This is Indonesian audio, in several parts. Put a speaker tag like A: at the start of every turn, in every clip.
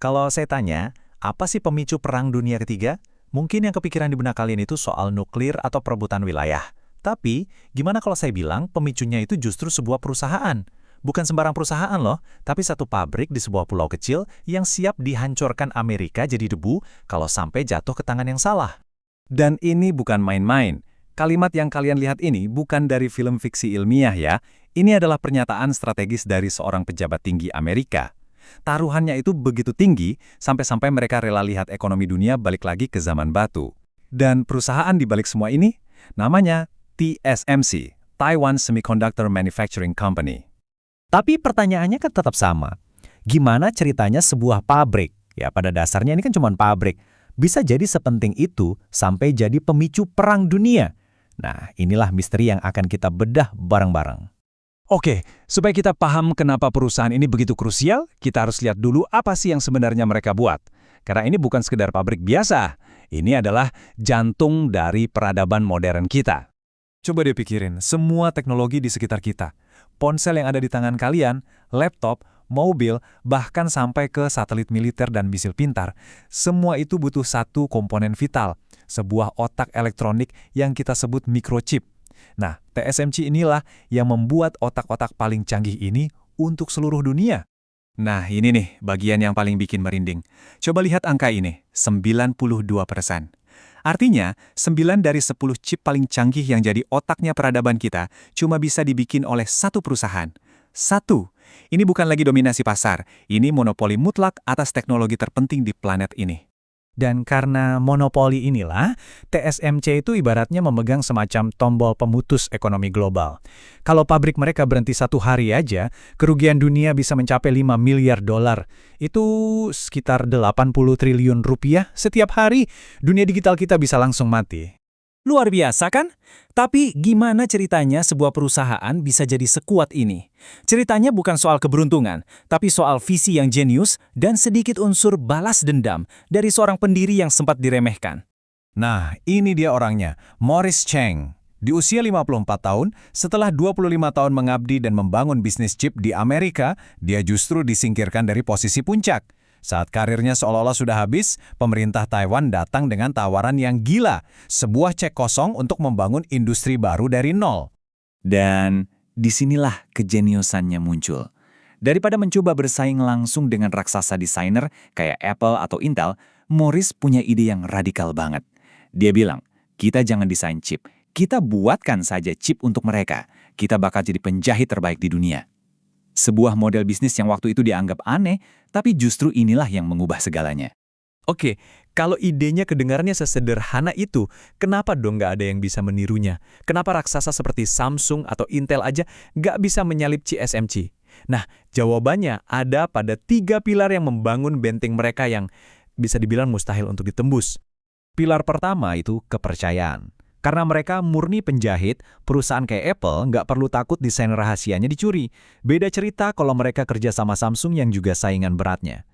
A: Kalau saya tanya, apa sih pemicu Perang Dunia Ketiga? Mungkin yang kepikiran di benak kalian itu soal nuklir atau perebutan wilayah. Tapi, gimana kalau saya bilang pemicunya itu justru sebuah perusahaan? Bukan sembarang perusahaan loh, tapi satu pabrik di sebuah pulau kecil yang siap dihancurkan Amerika jadi debu kalau sampai jatuh ke tangan yang salah.
B: Dan ini bukan main-main. Kalimat yang kalian lihat ini bukan dari film fiksi ilmiah ya. Ini adalah pernyataan strategis dari seorang pejabat tinggi Amerika. Taruhannya itu begitu tinggi, sampai-sampai mereka rela lihat ekonomi dunia balik lagi ke zaman batu. Dan perusahaan di balik semua ini, namanya TSMC, Taiwan Semiconductor Manufacturing Company.
C: Tapi pertanyaannya kan tetap sama. Gimana ceritanya sebuah pabrik? Ya pada dasarnya ini kan cuma pabrik. Bisa jadi sepenting itu sampai jadi pemicu perang dunia. Nah, inilah misteri yang akan kita bedah bareng-bareng.
D: Oke, supaya kita paham kenapa perusahaan ini begitu krusial, kita harus lihat dulu apa sih yang sebenarnya mereka buat. Karena ini bukan sekedar pabrik biasa. Ini adalah jantung dari peradaban modern kita.
B: Coba deh pikirin, semua teknologi di sekitar kita. Ponsel yang ada di tangan kalian, laptop, mobil, bahkan sampai ke satelit militer dan misil pintar. Semua itu butuh satu komponen vital, sebuah otak elektronik yang kita sebut microchip. Nah, TSMC inilah yang membuat otak-otak paling canggih ini untuk seluruh dunia. Nah, ini nih bagian yang paling bikin merinding. Coba lihat angka ini, 92%. Artinya, 9 dari 10 chip paling canggih yang jadi otaknya peradaban kita cuma bisa dibikin oleh satu perusahaan. Satu. Ini bukan lagi dominasi pasar, ini monopoli mutlak atas teknologi terpenting di planet ini.
C: Dan karena monopoli inilah, TSMC itu ibaratnya memegang semacam tombol pemutus ekonomi global. Kalau pabrik mereka berhenti satu hari aja, kerugian dunia bisa mencapai 5 miliar dolar. Itu sekitar 80 triliun rupiah setiap hari. Dunia digital kita bisa langsung mati.
D: Luar biasa kan? Tapi gimana ceritanya sebuah perusahaan bisa jadi sekuat ini? Ceritanya bukan soal keberuntungan, tapi soal visi yang jenius dan sedikit unsur balas dendam dari seorang pendiri yang sempat diremehkan.
B: Nah, ini dia orangnya, Morris Chang. Di usia 54 tahun, setelah 25 tahun mengabdi dan membangun bisnis chip di Amerika, dia justru disingkirkan dari posisi puncak. Saat karirnya seolah-olah sudah habis, pemerintah Taiwan datang dengan tawaran yang gila, sebuah cek kosong untuk membangun industri baru dari nol. Dan disinilah kejeniusannya muncul. Daripada mencoba bersaing langsung dengan raksasa desainer kayak Apple atau Intel, Morris punya ide yang radikal banget. Dia bilang, kita jangan desain chip, kita buatkan saja chip untuk mereka. Kita bakal jadi penjahit terbaik di dunia. Sebuah model bisnis yang waktu itu dianggap aneh, tapi justru inilah yang mengubah segalanya.
A: Oke, kalau idenya kedengarannya sesederhana itu, kenapa dong nggak ada yang bisa menirunya? Kenapa raksasa seperti Samsung atau Intel aja nggak bisa menyalip TSMC? Nah, jawabannya ada pada 3 pilar yang membangun benteng mereka yang bisa dibilang mustahil untuk ditembus. Pilar pertama itu kepercayaan. Karena mereka murni penjahit, perusahaan kayak Apple nggak perlu takut desain rahasianya dicuri. Beda cerita kalau mereka kerja sama Samsung yang juga saingan beratnya.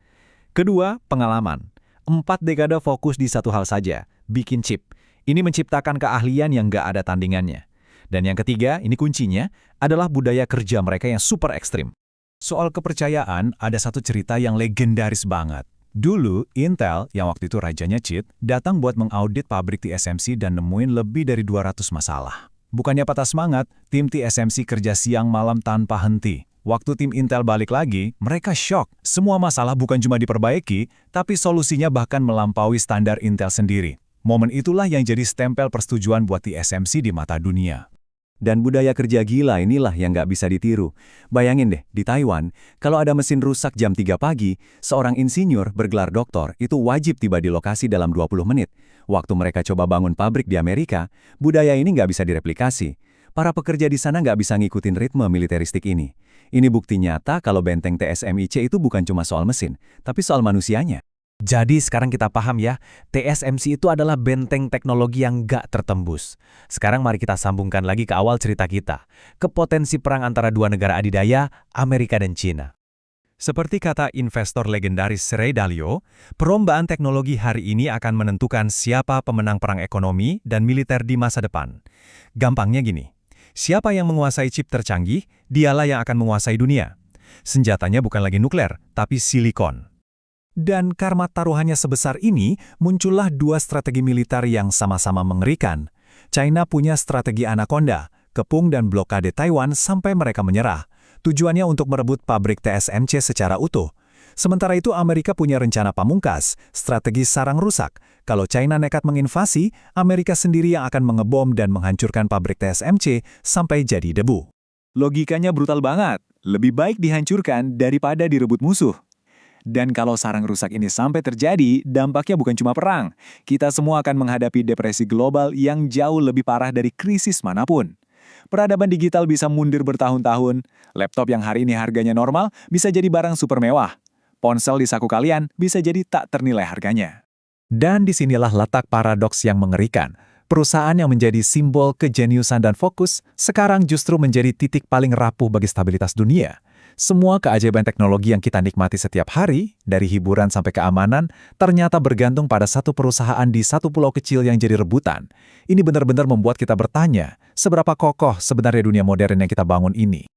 A: Kedua, pengalaman. 4 dekade fokus di satu hal saja, bikin chip. Ini menciptakan keahlian yang nggak ada tandingannya. Dan yang ketiga, ini kuncinya, adalah budaya kerja mereka yang super ekstrim.
B: Soal kepercayaan, ada satu cerita yang legendaris banget. Dulu, Intel, yang waktu itu rajanya cheat, datang buat mengaudit pabrik TSMC dan nemuin lebih dari 200 masalah. Bukannya patah semangat, tim TSMC kerja siang malam tanpa henti. Waktu tim Intel balik lagi, mereka shock. Semua masalah bukan cuma diperbaiki, tapi solusinya bahkan melampaui standar Intel sendiri. Momen itulah yang jadi stempel persetujuan buat TSMC di mata dunia. Dan budaya kerja gila inilah yang nggak bisa ditiru. Bayangin deh, di Taiwan, kalau ada mesin rusak jam 3 pagi, seorang insinyur bergelar doktor itu wajib tiba di lokasi dalam 20 menit. Waktu mereka coba bangun pabrik di Amerika, budaya ini nggak bisa direplikasi. Para pekerja di sana nggak bisa ngikutin ritme militeristik ini. Ini bukti nyata kalau benteng TSMIC itu bukan cuma soal mesin, tapi soal manusianya.
A: Jadi sekarang kita paham ya, TSMC itu adalah benteng teknologi yang nggak tertembus. Sekarang mari kita sambungkan lagi ke awal cerita kita, ke potensi perang antara dua negara adidaya, Amerika dan China.
B: Seperti kata investor legendaris Ray Dalio, perlombaan teknologi hari ini akan menentukan siapa pemenang perang ekonomi dan militer di masa depan. Gampangnya gini, siapa yang menguasai chip tercanggih, dialah yang akan menguasai dunia. Senjatanya bukan lagi nuklir, tapi silikon. Dan karena taruhannya sebesar ini, muncullah dua strategi militer yang sama-sama mengerikan. China punya strategi Anaconda, kepung dan blokade Taiwan sampai mereka menyerah. Tujuannya untuk merebut pabrik TSMC secara utuh. Sementara itu Amerika punya rencana pamungkas, strategi sarang rusak. Kalau China nekat menginvasi, Amerika sendiri yang akan mengebom dan menghancurkan pabrik TSMC sampai jadi debu. Logikanya brutal banget. Lebih baik dihancurkan daripada direbut musuh. Dan kalau sarang rusak ini sampai terjadi, dampaknya bukan cuma perang. Kita semua akan menghadapi depresi global yang jauh lebih parah dari krisis manapun. Peradaban digital bisa mundur bertahun-tahun. Laptop yang hari ini harganya normal bisa jadi barang super mewah. Ponsel di saku kalian bisa jadi tak ternilai harganya.
C: Dan disinilah letak paradoks yang mengerikan. Perusahaan yang menjadi simbol kejeniusan dan fokus, sekarang justru menjadi titik paling rapuh bagi stabilitas dunia. Semua keajaiban teknologi yang kita nikmati setiap hari, dari hiburan sampai keamanan, ternyata bergantung pada satu perusahaan di satu pulau kecil yang jadi rebutan. Ini benar-benar membuat kita bertanya, seberapa kokoh sebenarnya dunia modern yang kita bangun ini?